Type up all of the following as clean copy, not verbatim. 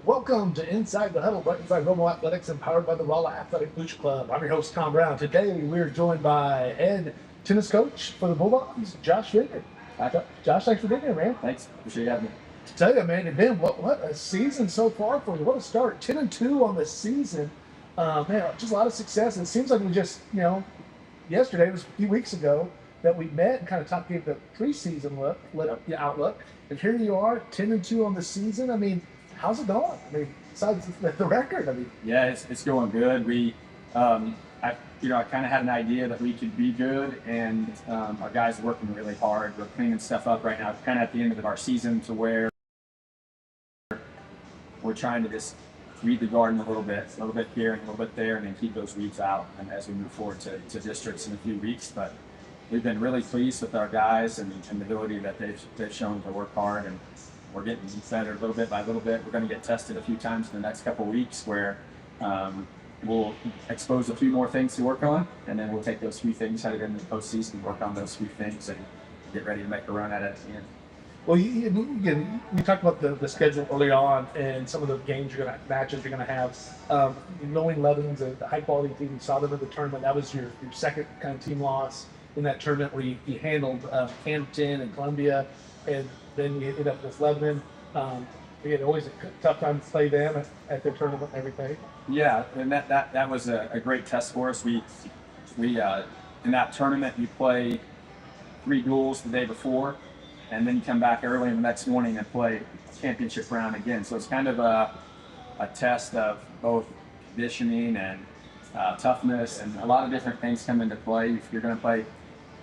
Welcome to Inside the Huddle, brought to you by Romo Athletics and powered by the Rolla Athletic Booch Club. I'm your host, Tom Brown. Today, we're joined by head tennis coach for the Bulldogs, Josh Vinyard. Josh, thanks for being here, man. Thanks. Appreciate you having me. Tell you, man, and Ben, what a season so far for you. What a start. 10-2 on the season. Man, just a lot of success. It seems like we just, yesterday was a few weeks ago that we met and kind of talked, gave the preseason outlook. And here you are, 10-2 on the season. I mean, how's it going? I mean, besides the record, Yeah, it's going good. I kind of had an idea that we could be good, and our guys are working really hard. We're cleaning stuff up right now, kind of at the end of our season, to where we're trying to just weed the garden a little bit here and a little bit there, and then keep those weeds out. And as we move forward to districts in a few weeks, but we've been really pleased with our guys and the ability that they've shown to work hard, and we're getting better little bit by little bit. We're going to get tested a few times in the next couple of weeks, where we'll expose a few more things to work on, and then we'll take those few things headed into the postseason, work on those few things, and get ready to make a run at it at the end. Well, you talked about the schedule early on and some of the games matches you're going to have. Knowing Lebanon's a high quality team, you saw them in the tournament. That was your second kind of team loss in that tournament, where you handled Hampton and Columbia, and then you ended up with Lebanon. Again, always a tough time to play them at their tournament and everything. Yeah, and that was a great test for us. We in that tournament, you play 3 duels the day before, and then you come back early in the next morning and play championship round again. So it's kind of a test of both conditioning and toughness, and a lot of different things come into play. If you're going to play,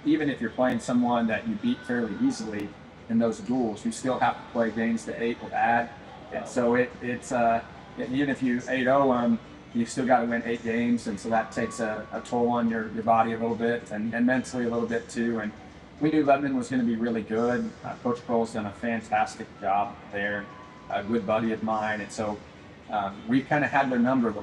even if you're playing someone that you beat fairly easily in those duels, you still have to play games to 8 with ad. And so it's even if you 8-0 them, you still got to win 8 games, and so that takes a toll on your body a little bit, and mentally a little bit too. And we knew Lebanon was going to be really good. Coach Kroll's done a fantastic job there, a good buddy of mine, and so we kind of had their number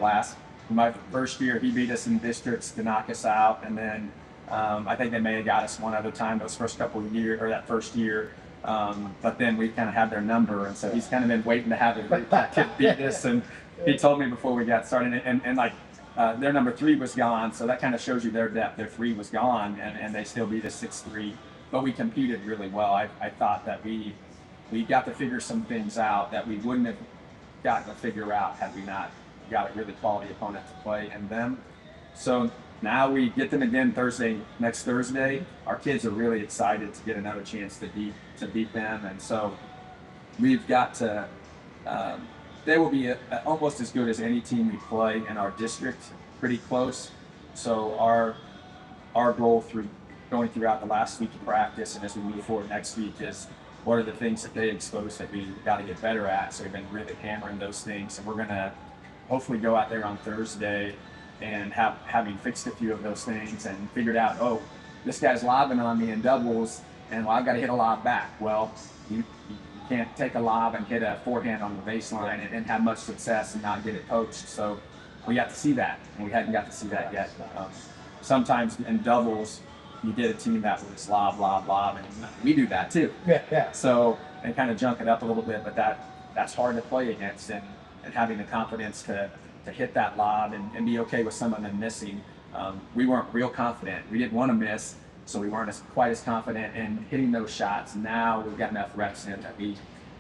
my first year. He beat us in districts to knock us out, and then I think they may have got us one other time those first couple of years, or that first year. But then we kind of had their number, and so he's kind of been waiting to have it kid beat us. And he told me before we got started, and their number 3 was gone, so that kind of shows you their depth. Their 3 was gone, and they still beat us 6-3. But we competed really well. I thought that we got to figure some things out that we wouldn't have gotten to figure out had we not got a really quality opponent to play in them. So now we get them again next Thursday. Our kids are really excited to get another chance to beat them, and so we've got to. They will be almost as good as any team we play in our district, pretty close. So our goal going throughout the last week of practice, and as we move forward next week, is what are the things that they expose that we got to get better at. So we've been really hammering those things, and we're going to hopefully go out there on Thursday and having fixed a few of those things and figured out, oh, this guy's lobbing on me in doubles, and I've got to hit a lob back. Well, you can't take a lob and hit a forehand on the baseline and have much success and not get it poached. So we got to see that, and we hadn't got to see that yet. Sometimes in doubles, you get a team that was lob, and we do that too. Yeah. So and kind of junk it up a little bit, but that's hard to play against, and having the confidence to hit that lob and be okay with some of them missing. We weren't real confident. We didn't want to miss, so we weren't quite as confident in hitting those shots. Now we've got enough reps in that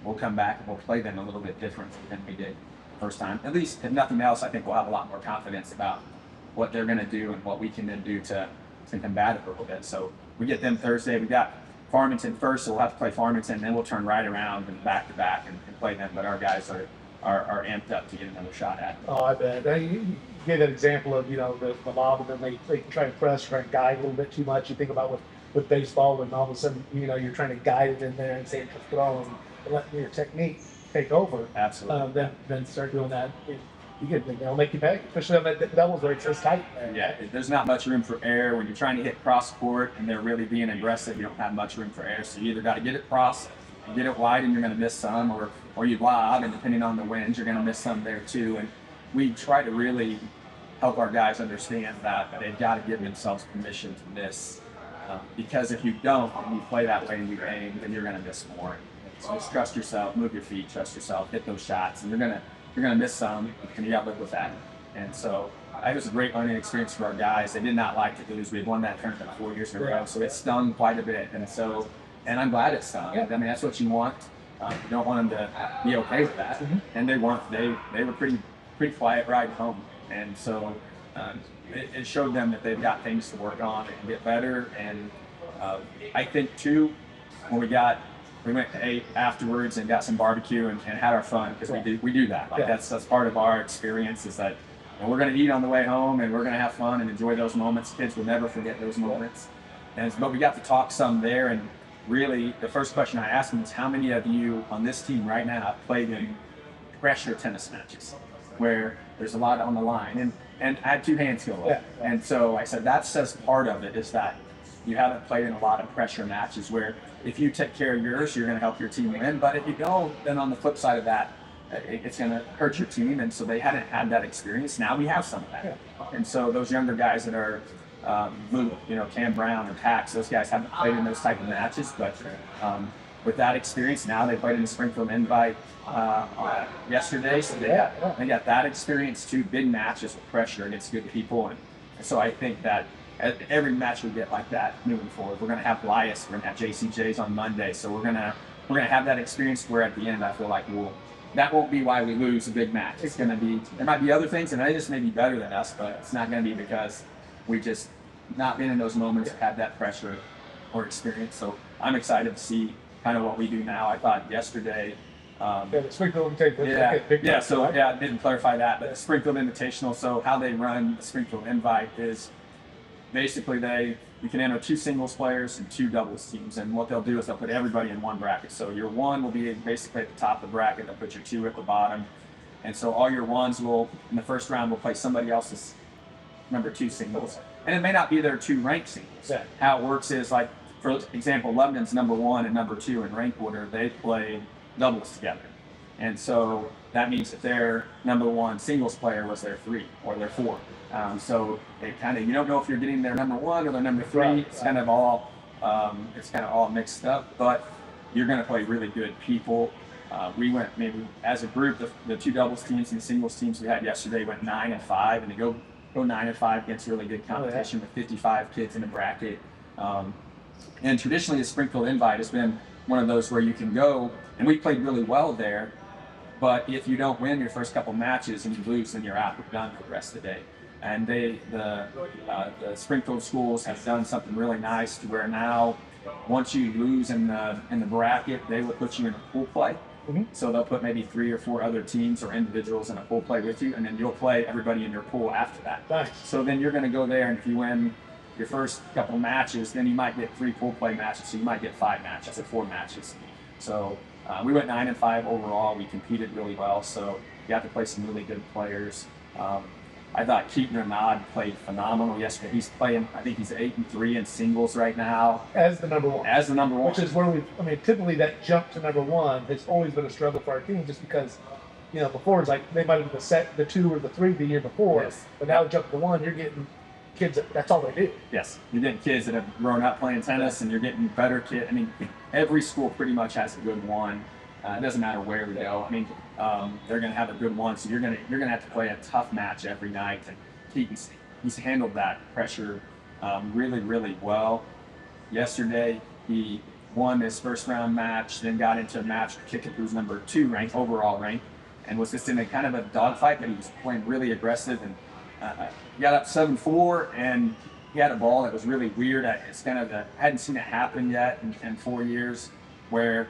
we'll come back and we'll play them a little bit different than we did the first time. At least, if nothing else, I think we'll have a lot more confidence about what they're going to do and what we can then do to combat it a little bit. So we get them Thursday. We got Farmington first, so we'll have to play Farmington, and then we'll turn right around and back to back and play them. But our guys are amped up to get another shot at it. Oh, I bet. You gave that example of the lob, and then they try to press, try to guide a little bit too much. You think about with baseball, when all of a sudden you're trying to guide it in there and say it's throwing and let your technique take over. Absolutely. Then start doing that. They'll make you pay, especially on that doubles where it's so tight. Yeah, there's not much room for error when you're trying to hit cross court and they're really being aggressive. You don't have much room for error, so you either got to get it cross and get it wide, and you're going to miss some, or you lob, and depending on the winds, you're going to miss some there too. And we try to really help our guys understand that they've got to give themselves permission to miss, because if you don't, and you play that way and you aim, then you're going to miss more. So just trust yourself, move your feet, trust yourself, hit those shots, and you're gonna miss some, and you got to live with that. And so it was a great learning experience for our guys. They did not like to lose. We had won that tournament 4 years in a row, so it stung quite a bit. And I'm glad it stung. I mean, that's what you want. You don't want them to be okay with that, and they weren't. They were pretty quiet ride home, and so it showed them that they've got things to work on and get better. And I think too, when we went to 8 afterwards and got some barbecue and had our fun, because we do that. Like that's part of our experience, is that we're going to eat on the way home and we're going to have fun and enjoy those moments. Kids will never forget those moments. But we got to talk some there, and really the first question I asked them was, how many of you on this team right now have played in pressure tennis matches where there's a lot on the line? And I had 2 hands go up. And so I said, that says part of it is that you haven't played in a lot of pressure matches where if you take care of yours, you're going to help your team win. But if you don't, then on the flip side of that, it's going to hurt your team. And so they hadn't had that experience. Now we have some of that. And so those younger guys that are, Cam Brown and Pax, those guys haven't played in those type of matches. But with that experience, now they played in the Springfield Invite yesterday. So they got that experience too. Big matches with pressure against good people. And so I think that every match we get like that moving forward. We're going to have Blias, we're going to have JCJs on Monday, so we're going to have that experience where at the end I feel like that won't be why we lose a big match. It's going to be, there might be other things, and they just may be better than us, but it's not going to be because we just not been in those moments, had that pressure or experience. So I'm excited to see kind of what we do now. I thought yesterday. The Springfield Invitational. I didn't clarify that, but the Springfield Invitational. So how they run the Springfield Invite is, basically, you can enter 2 singles players and 2 doubles teams, and what they'll do is they'll put everybody in one bracket. So your 1 will be basically at the top of the bracket. They'll put your 2 at the bottom, and so all your 1s will, in the first round, will play somebody else's number 2 singles, and it may not be their 2 ranked singles. How it works is, like, for example, Lebanon's number 1 and number 2 in rank order, they play doubles together, and so that means that their number 1 singles player was their 3 or their 4. So they you don't know if you're getting their number 1 or their number 3. It's kind of all mixed up, but you're going to play really good people. We went, maybe as a group, the 2 doubles teams and the singles teams we had yesterday went 9-5, and to go 9-5 against really good competition with 55 kids in the bracket. And traditionally the Springfield Invite has been one of those where you can go, and we played really well there, but if you don't win your first couple matches and you lose, then you're out. You're done for the rest of the day. And the Springfield schools have done something really nice to where now, once you lose in the bracket, they will put you in a pool play. So they'll put maybe 3 or 4 other teams or individuals in a pool play with you, and then you'll play everybody in your pool after that. Nice. So then you're going to go there, and if you win your first couple matches, then you might get 3 pool play matches, so you might get 5 matches or 4 matches. So we went 9-5 overall. We competed really well, so you got to play some really good players. I thought Keaton Renard played phenomenal yesterday. He's playing, I think he's 8-3 in singles right now. As the number 1. Which is where typically that jump to number 1 has always been a struggle for our team, just because, before it's like they might have been the 2 or the 3 the year before, but now jump to 1, you're getting kids that's all they do. Yes, you're getting kids that have grown up playing tennis, and you're getting better kids. I mean, every school pretty much has a good 1. It doesn't matter where we go. I mean, they're going to have a good 1, so you're going to have to play a tough match every night. And he's handled that pressure really, really well. Yesterday, he won his first round match, then got into a match with Kickapoo's number 2 rank, overall rank, and was just in a kind of a dogfight, but he was playing really aggressive, and he got up 7-4, and he had a ball that was really weird. It's kind of I hadn't seen it happen yet in 4 years, where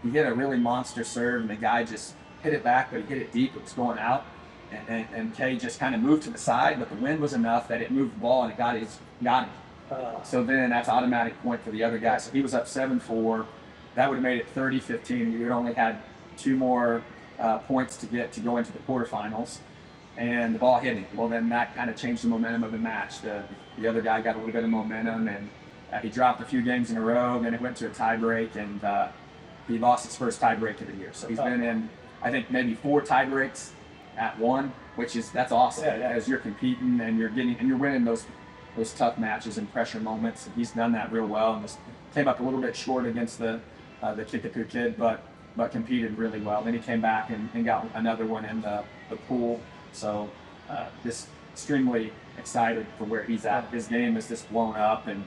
he hit a really monster serve, and the guy just hit it back, but he hit it deep. It was going out, and Kay just kind of moved to the side, but the wind was enough that it moved the ball, and it got him. So then that's automatic point for the other guy. So he was up 7-4. That would have made it 30-15. You would only had 2 more points to go into the quarterfinals, and the ball hit him. Well, then that kind of changed the momentum of the match. The other guy got a little bit of momentum, and he dropped a few games in a row. Then it went to a tie break, and he lost his first tie break of the year. So he's been in, I think, maybe 4 tie breaks at 1, that's awesome. Because you're competing and you're winning those tough matches and pressure moments. And he's done that real well, and just came up a little bit short against the Kickapoo kid, but but competed really well. Then he came back and got another one in the pool. So just extremely excited for where he's at. His game is just blown up, and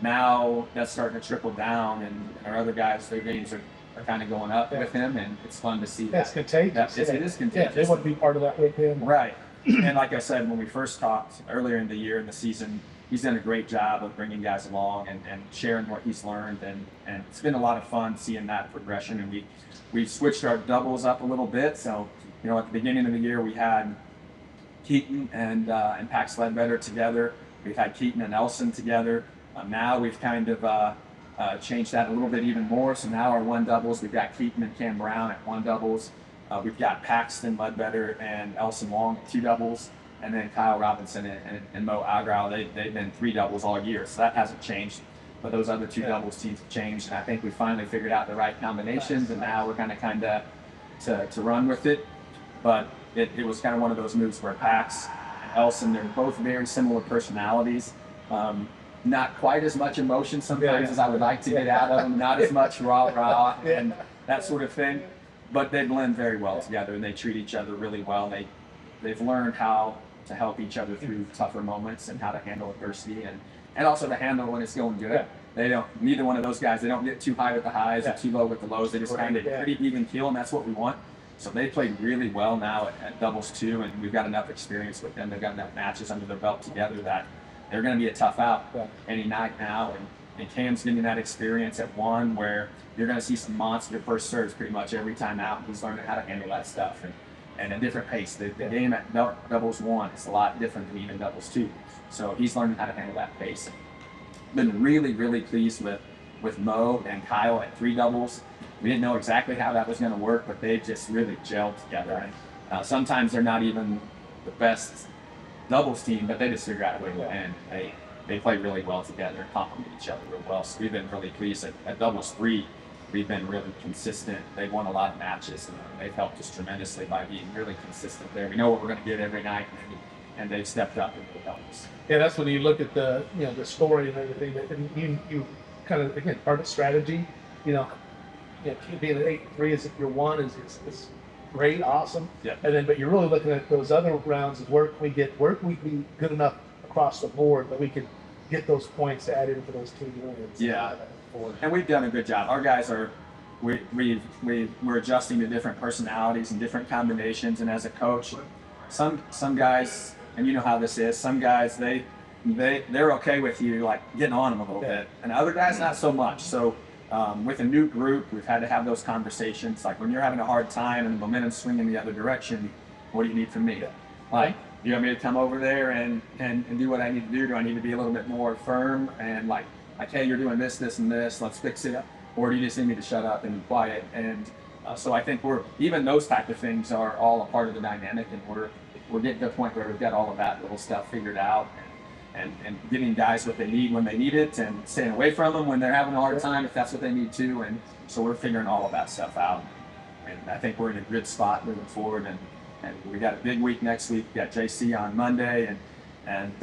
now that's starting to trickle down, and our other guys, their games are kind of going up with him, and it's fun to see. That's contagious. It is contagious. Yeah, they want to be part of that with him. Right. And like I said, when we first talked earlier in the year, in the season, he's done a great job of bringing guys along and sharing what he's learned, and it's been a lot of fun seeing that progression. And we switched our doubles up a little bit. So, you know, at the beginning of the year, we had Keaton and Pax Ledbetter together. We've had Keaton and Elson together. Now we've kind of changed that a little bit even more. So now our one doubles, we've got Keaton and Cam Brown at one doubles. We've got Paxton Ledbetter and Elson Long at two doubles. And then Kyle Robinson and Mo Agrau, they've been three doubles all year. So that hasn't changed. But those other two doubles teams have changed. And I think we finally figured out the right combinations. And now we're kind of to run with it. But it was kind of one of those moves where Pax and Elson, they're both very similar personalities. Not quite as much emotion sometimes as I would like to get out of them. Not as much rah and that sort of thing. But they blend very well together, and they treat each other really well. They've learned how to help each other through tougher moments and how to handle adversity and also to handle when it's going good. Neither one of those guys, they don't get too high with the highs or too low with the lows. They just kind of pretty even keel, and that's what we want. So they played really well now at doubles too, and we've got enough experience with them. They've got enough matches under their belt together that they're going to be a tough out any night now. And Cam's getting that experience at one where you're going to see some monster first serves pretty much every time out. He's learning how to handle that stuff and a different pace. The game at doubles one is a lot different than even doubles two. So he's learning how to handle that pace. Been really, really pleased with Mo and Kyle at three doubles. We didn't know exactly how that was going to work, but they just really gelled together. And sometimes they're not even the best doubles team, but they just figure out a way to win. They play really well together and complement each other real well. So we've been really pleased. At doubles three, we've been really consistent. They've won a lot of matches, and they've helped us tremendously by being really consistent there. We know what we're going to get every night, and they've stepped up and really helped us. Yeah, that's when you look at the the story and everything. And you kind of, again, part of strategy. Being an 8-3 as if you're one is great, awesome. Yeah. And then, but you're really looking at those other rounds of where can we be good enough across the board that we can get those points to add into those team wins. Yeah. And we've done a good job. Our guys we're adjusting to different personalities and different combinations. And as a coach, some guys, and you know how this is, some guys they're okay with you like getting on them a little bit, and other guys not so much. So with a new group, we've had to have those conversations. Like when you're having a hard time and the momentum's swinging the other direction, what do you need from me? Like, you want me to come over there and do what I need to do? Do I need to be a little bit more firm and like, hey, you're doing this, this, and this, let's fix it? Or do you just need me to shut up and be quiet? And so I think even those type of things are all a part of the dynamic, and we're getting to a point where we've got all of that little stuff figured out, and giving guys what they need when they need it, and staying away from them when they're having a hard time if that's what they need to. And so we're figuring all of that stuff out. And I think we're in a good spot moving forward. And we got a big week next week. We got JC on Monday, and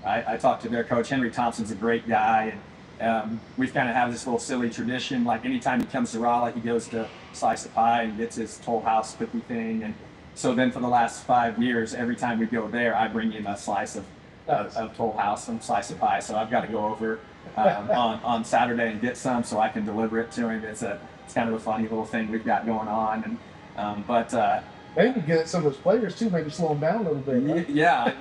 I talked to their coach. Henry Thompson's a great guy, and we've kind of have this little silly tradition. Like anytime he comes to Raleigh, he goes to Slice of Pie and gets his Toll House cookie thing. And so then for the last 5 years, every time we go there, I bring him a slice of Toll House and Slice of Pie. So I've got to go over on Saturday and get some so I can deliver it to him. It's kind of a funny little thing we've got going on. And maybe get some of those players too, maybe slow them down a little bit. Right? Yeah,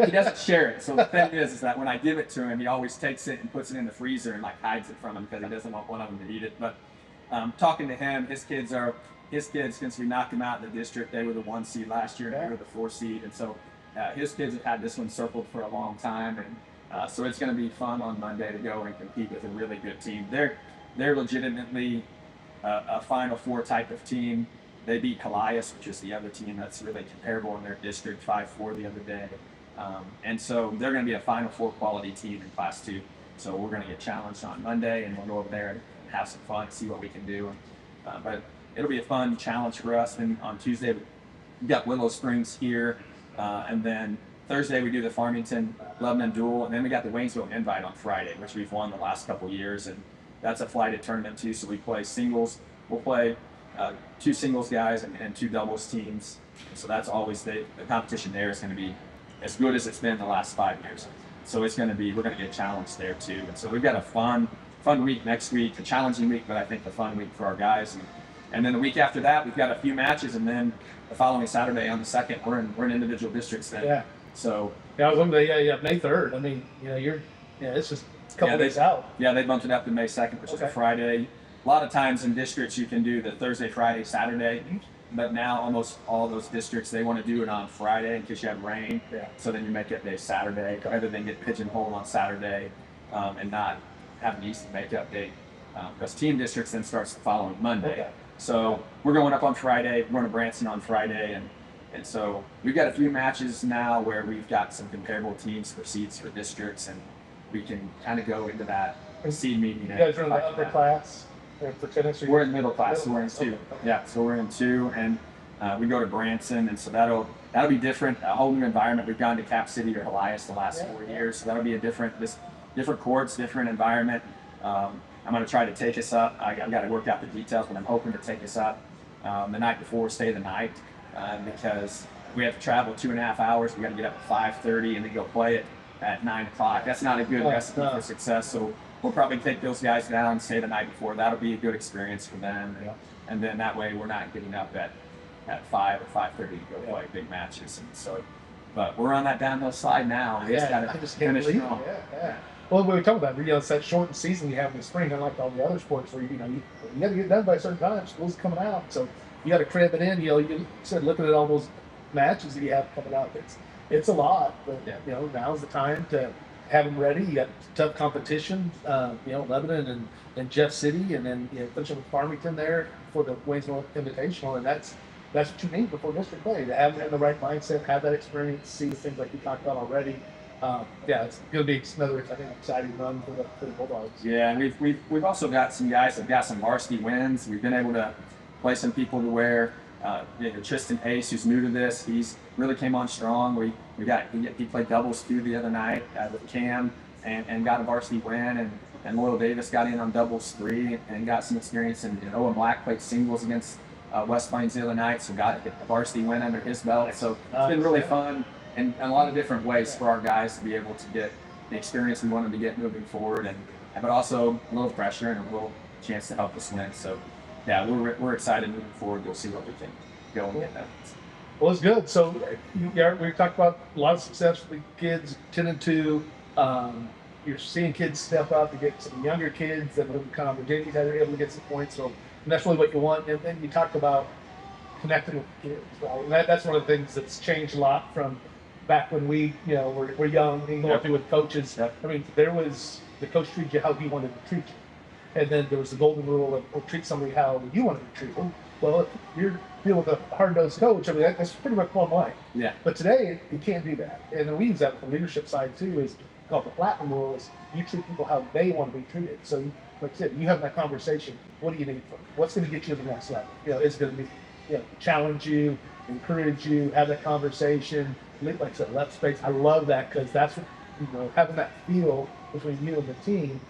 he doesn't share it. So the thing is that when I give it to him, he always takes it and puts it in the freezer and like hides it from him because he doesn't want one of them to eat it. But talking to him, his kids, since we knocked them out in the district, they were the 1 seed last year and we were the 4 seed. And so his kids have had this one circled for a long time. And so it's going to be fun on Monday to go and compete with a really good team. They're legitimately a Final Four type of team. They beat Calais, which is the other team that's really comparable in their district, 5-4 the other day. And so they're going to be a Final Four quality team in Class 2. So we're going to get challenged on Monday, and we'll go over there and have some fun, see what we can do. But it'll be a fun challenge for us. And on Tuesday, we've got Willow Springs here. And then Thursday, we do the Farmington Lebanon Duel. And then we got the Waynesville Invite on Friday, which we've won the last couple years. And that's a flighted tournament, too. So we play singles. We'll play 2 singles guys and 2 doubles teams. So that's always the competition there is going to be as good as it's been the last 5 years. So it's going to be, we're going to get challenged there too. And so we've got a fun week next week, a challenging week, but I think a fun week for our guys. And then the week after that, we've got a few matches, and then the following Saturday on the 2nd, we're in individual districts then. Yeah. So yeah, I was looking at yeah, May 3rd. I mean, it's just a couple days out. Yeah, they bumped it up to May 2nd, which is a Friday. A lot of times in districts you can do the Thursday, Friday, Saturday, but now almost all those districts, they want to do it on Friday in case you have rain. Yeah. So then you make it day Saturday, rather than get pigeonholed on Saturday and not have an easy makeup date. Because team districts then starts the following Monday. Okay. So we're going up on Friday, we're going to Branson on Friday, and so we've got a few matches now where we've got some comparable teams for seeds for districts, and we can kind of go into that seed meeting. You guys are in the upper class for tennis? We're in middle class, so we're in 2. Okay. Yeah, so we're in 2, and we go to Branson, and so that'll be different, a whole new environment. We've gone to Cap City or Elias the last 4 years, so that'll be a different courts, different environment. I'm going to try to take us up. I've got to work out the details, but I'm hoping to take us up the night before, stay the night, because we have to travel 2.5 hours. We got to get up at 5:30 and then go play it at 9 o'clock. That's not a good recipe for success. So we'll probably take those guys down, stay the night before. That'll be a good experience for them, and then that way we're not getting up at 5 or 5:30 to go play big matches. And so, but we're on that downhill slide now. We just got to finish strong. Yeah. Well, we were talking about, it's that shortened season you have in the spring, unlike all the other sports where, you got to get done by a certain time. School's coming out, so you got to cram it in. You said looking at all those matches that you have coming out, it's a lot, but now's the time to have them ready. You got tough competition, Lebanon and Jeff City, and then finishing with Farmington there for the Waynesville Invitational, and that's what you need before district play, to have them in the right mindset, have that experience, see the things like we talked about already. It's going to be another, I think, exciting run for the Bulldogs. Yeah, and we've also got some guys that got some varsity wins. We've been able to play some people to where Tristan Ace, who's new to this, he's really came on strong. He played doubles too the other night with Cam and got a varsity win, and Loyal Davis got in on doubles 3 and got some experience. And Owen Black played singles against West Plains the other night, so got a varsity win under his belt. So it's been really fun. And a lot of different ways for our guys to be able to get the experience we want them to get moving forward, but also a little pressure and a little chance to help us win. So, yeah, we're excited moving forward. We'll see what we can go and get that. Well, it's good. So, we talked about a lot of success for the kids, 10-2. You're seeing kids step up. You get some younger kids that have kind of opportunities that are able to get some points. So, and that's really what you want. And then you talked about connecting with kids, right? And that's one of the things that's changed a lot from back when we, were young and going through with coaches. I mean, there was the coach treated you how he wanted to treat you. And then there was the golden rule of treat somebody how you wanted to treat them. Well, if you're dealing with a hard-nosed coach, I mean, that's pretty much one line. Yeah. But today, you can't do that. And then we use that from the leadership side, too, is called the platinum rule, is you treat people how they want to be treated. So, like I said, you have that conversation. What do you need? What's going to get you to the next level? It's going to be, challenge you, encourage you, have that conversation. Like I said, left space. I love that because that's what, having that feel between you and the team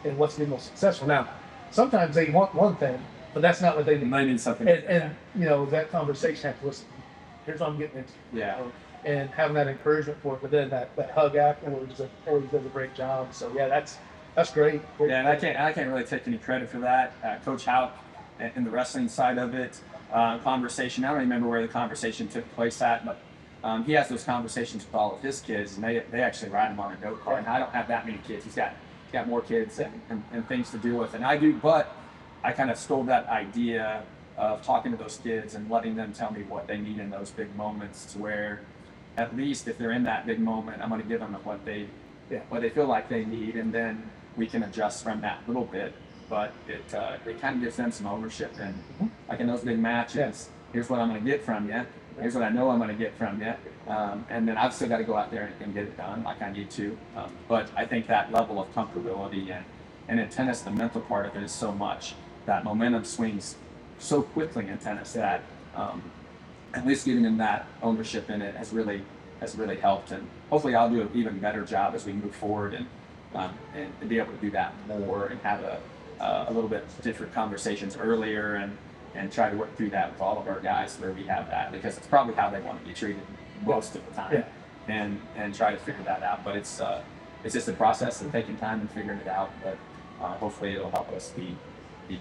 and what's the most successful. Now, sometimes they want one thing, but that's not what they need. They need something. And that conversation has to listen. Here's what I'm getting into. Yeah. And having that encouragement for it, but then that hug afterwards always does a great job. So yeah, that's great. Yeah, and I can't really take any credit for that. Coach Houck in the wrestling side of it, conversation. I don't remember where the conversation took place at, but he has those conversations with all of his kids, and they actually ride him on a go kart. And I don't have that many kids. He's got more kids and things to deal with, and I do. But I kind of stole that idea of talking to those kids and letting them tell me what they need in those big moments, to where at least if they're in that big moment, I'm going to give them what they feel like they need, and then we can adjust from that a little bit. But it kind of gives them some ownership, and like in those big matches, here's what I'm going to get from you. Here's what I know I'm going to get from you. And then I've still got to go out there and get it done like I need to. But I think that level of comfortability and in tennis, the mental part of it is so much. That momentum swings so quickly in tennis that at least giving them that ownership in it has really helped. And hopefully I'll do an even better job as we move forward and be able to do that more and have a little bit different conversations earlier and try to work through that with all of our guys where we have that, because it's probably how they want to be treated most of the time, and try to figure that out. But it's just a process of taking time and figuring it out. But hopefully it'll help us be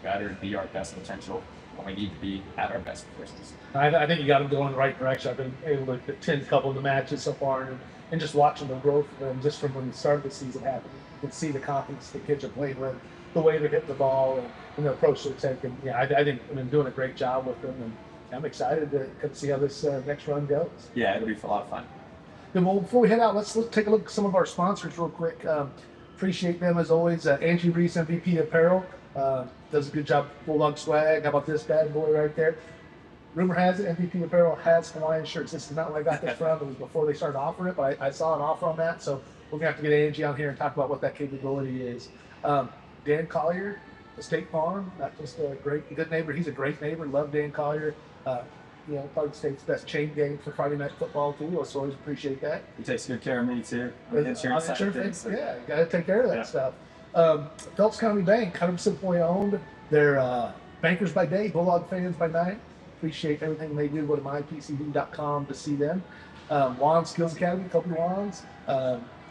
better and be our best potential when we need to be at our best positions. I think you got them going in the right direction. I've been able to attend a couple of the matches so far, and just watching the growth of them just from when the start of the season happened. You can see the confidence the kids are playing with, the way they're hitting the ball, and the approach they're taking. Yeah, I think I've been doing a great job with them, and I'm excited to come see how this next run goes. Yeah, it'll be a lot of fun. Good. Well, before we head out, let's take a look at some of our sponsors real quick. Appreciate them as always. Angie Reese, MVP Apparel, does a good job. Bulldog swag. How about this bad boy right there? Rumor has it MVP Apparel has Hawaiian shirts. This is not where I got this from. It was before they started offering it, but I saw an offer on that. So we're going to have to get Angie on here and talk about what that capability is. Dan Collier, the State Farm, not just a good neighbor. He's a great neighbor. Love Dan Collier. Probably the state's best chain game for Friday night football too. So always appreciate that. He takes good care of me too. Insurance side of things. Yeah, you got to take care of that stuff. Phelps County Bank, 100% employee owned. They're bankers by day, Bulldog fans by night. Appreciate everything they do. Go to mypcb.com to see them. Juan Skills Academy, Kobe Juan's,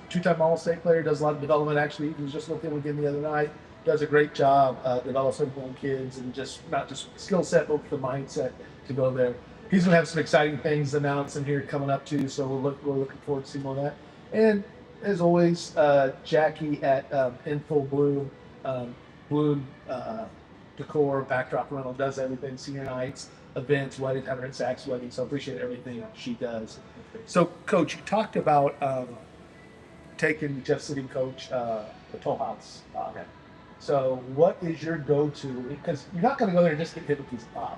two-time All-State player, does a lot of development. Actually, he was just with him again the other night. Does a great job developing young kids, and just not just skill set, but the mindset to go there. He's going to have some exciting things announcing here coming up too, so we're looking forward to seeing more of that. And as always, Jackie at Info Bloom, Bloom Decor, Backdrop Rental, does everything, senior nights, events, weddings, Hunter and Sachs weddings. So I appreciate everything she does. So, Coach, you talked about taking Jeff City Coach the Toll House. Okay. So, what is your go-to? Because you're not going to go there and just get hit with a piece of pie.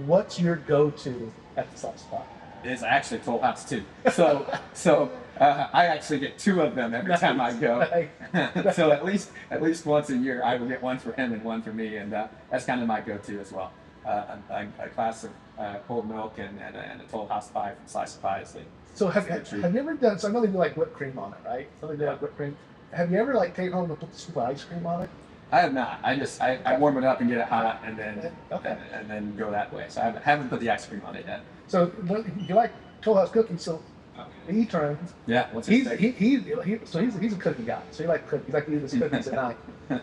What's your go-to at the sauce spot? It's actually Toll House too. So I actually get two of them every time I go. So at least once a year, I will get one for him and one for me, and that's kind of my go-to as well. A glass of cold milk and a Toll House pie from Slice of Pies. So have you ever done? So I know they do like whipped cream on it, right? So they do like whipped cream. Have you ever like taken home and put the scoop of ice cream on it? I have not. I warm it up and get it hot, and then and then go that way. So I haven't put the ice cream on it yet. So you like Toll House cookies? So he turns. Yeah. What's his so he's a cookie guy. So he likes cookies. He likes to eat his cookies at night.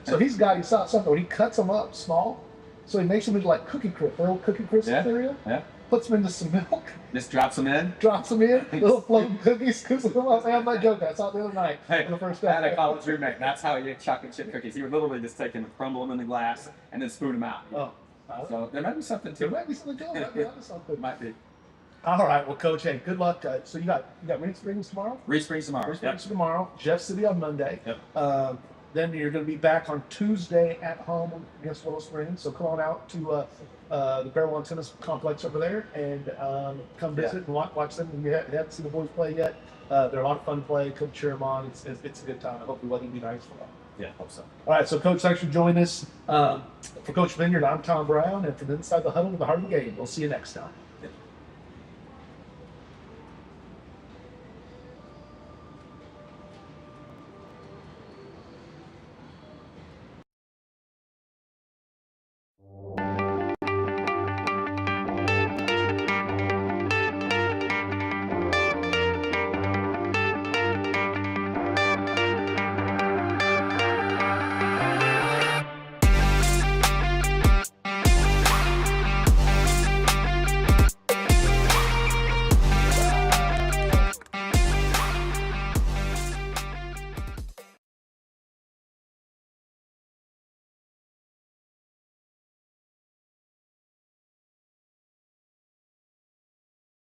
So he saw something where he cuts them up small. So he makes them into like Cookie Crisp, little Cookie Crisp cereal. Yeah. Puts them into some milk. Just drops them in. Little floating cookies. Scoops them up. I'm not joking. I saw it the other night. Hey, the first I had a college roommate. That's how he ate chocolate chip cookies. He would literally just take them and crumble them in the glass and then spoon them out. Oh. So there might be something to There it. might be something to it. Might be. All right. Well, Coach, hey, good luck. So you got Reed Springs tomorrow? Reed Springs tomorrow. Reed Springs tomorrow. Jeff City on Monday. Yep. Then you're going to be back on Tuesday at home against Willow Springs. So come on out to the Barrel Lawn Tennis Complex over there and come visit and watch them. You haven't seen the boys play yet. They're a lot of fun to play. Come cheer them on. It's a good time. I hope the weather will be nice for them. Yeah, hope so. All right, so Coach, thanks for joining us. For Coach Vinyard, I'm Tom Brown, and from Inside the Huddle to the Heart of the Game, we'll see you next time.